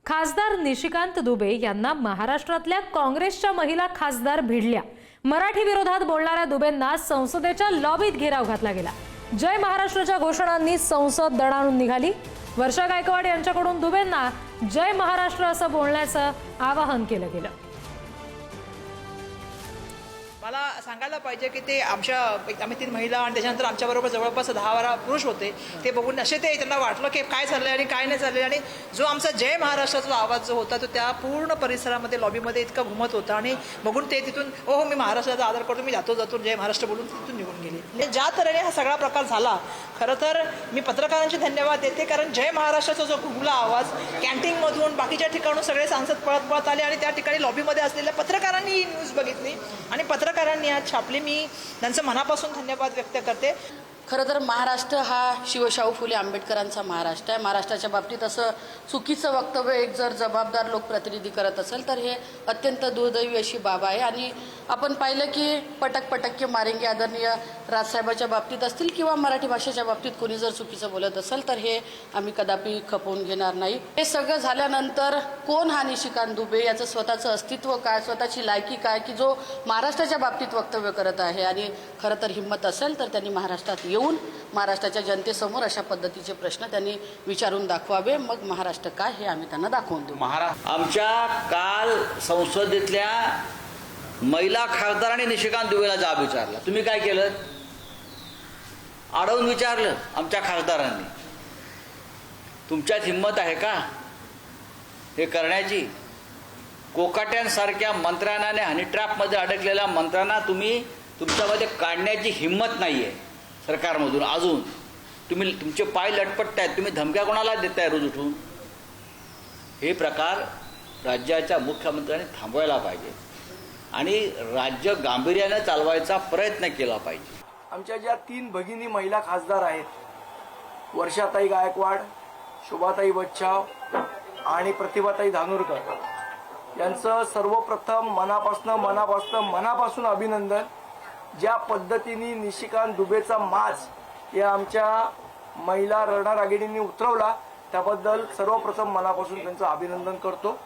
खासदार निशिकांत दुबे यांना महाराष्ट्रातल्या काँग्रेसच्या महिला खासदार भिडल्या। मराठी विरोधात बोलणाऱ्या दुबेंना संसदेच्या लॉबीत घेराव घातला गेला। जय महाराष्ट्राच्या घोषणांनी संसद दणाणून निघाली। वर्षा गायकवाड यांच्याकडून दुबेंना जय महाराष्ट्र असं बोलण्याचं आवाहन केलं गेलं। मला सांगायला पाहिजे की ते आम्ही 3 महिला आणि त्याच्यानंतर आमच्याबरोबर जवळपास 10-12 पुरुष होते। ते बघून असे त्यांना वाटलं की काय चाललंय आणि काय नाही चाललंय, आणि जो आमचा जय महाराष्ट्राचा आवाज जो होता तो त्या पूर्ण परिसरामध्ये लॉबीमध्ये इतका घुमत होता, आणि बघून ते तिथून हो मी महाराष्ट्राचा आदर करतो, मी जातो जय महाराष्ट्र बोलून तिथून निघून गेले। ज्या तऱ्हेने हा सगळा प्रकार झाला, खरं तर मी पत्रकारांचे धन्यवाद देते, कारण जय महाराष्ट्राचा जो घुमला आवाज कॅन्टीनमधून बाकीच्या ठिकाणून सगळे सांसद पळत आले आणि त्या ठिकाणी लॉबीमध्ये असलेल्या पत्रकारांनी ही न्यूज बघितली आणि पत्रकारांनी आज छापली। मी त्यांचं मनापासून धन्यवाद व्यक्त करते। खरं तर महाराष्ट्र हा शिवशाहू फुले आंबेडकरांचा महाराष्ट्र आहे। महाराष्ट्राच्या बाबतीत असं चुकीचं वक्तव्य एक जर जबाबदार लोकप्रतिनिधी करत असेल तर हे अत्यंत दुर्दैवी अशी बाब आहे। आणि आपण पाहिलं की पटक के मारेंगे आदरणीय राजसाहेबाच्या बाबतीत असतील किंवा मराठी भाषेच्या बाबतीत कोणी जर चुकीचं बोलत असेल तर हे आम्ही कदापि खपवून घेणार नाही। हे सगळं झाल्यानंतर कोण हा निशिकांत दुबे, याचं स्वतःचं अस्तित्व काय, स्वतःची लायकी काय की जो महाराष्ट्राच्या बाबतीत वक्तव्य करत आहे, आणि खरं तर हिंमत असेल तर त्यांनी महाराष्ट्रात येऊन महाराष्ट्राच्या जनतेसमोर अशा पद्धतीचे प्रश्न त्यांनी विचारून दाखवावे। मग महाराष्ट्र काय हे आम्ही त्यांना दाखवून देऊ। आमच्या काल संसदेतल्या महिला खासदारांनी निशिकांत दुबेला जाब विचारला। तुम्ही काय केलं? अडवून विचारलं आमच्या खासदारांनी। तुमच्यात हिंमत आहे का हे करण्याची? कोकाट्यांसारख्या मंत्र्यांना आणि हनी ट्रॅपमध्ये अडकलेल्या मंत्र्यांना तुम्ही तुमच्यामध्ये काढण्याची हिंमत नाही आहे सरकारमधून। अजून तुमचे पाय लटपट आहेत, तुम्ही धमक्या कोणाला देताय रोज उठून? हे प्रकार राज्याच्या मुख्यमंत्र्यांनी थांबवायला पाहिजे आणि राज्य गांभीर्याने चालवायचा प्रयत्न केला पाहिजे। आमच्या ज्या 3 भगिनी महिला खासदार आहेत, वर्षाताई गायकवाड, शोभाताई बच्छाव आणि प्रतिभाताई धानोरकर, यांचं सर्वप्रथम मनापासून अभिनंदन। ज्या पद्धतीने निशिकांत दुबेचा माज या आमच्या महिला रणरागिणींनी उतरवला त्याबद्दल सर्वप्रथम मनापासून त्यांचं अभिनंदन करतो।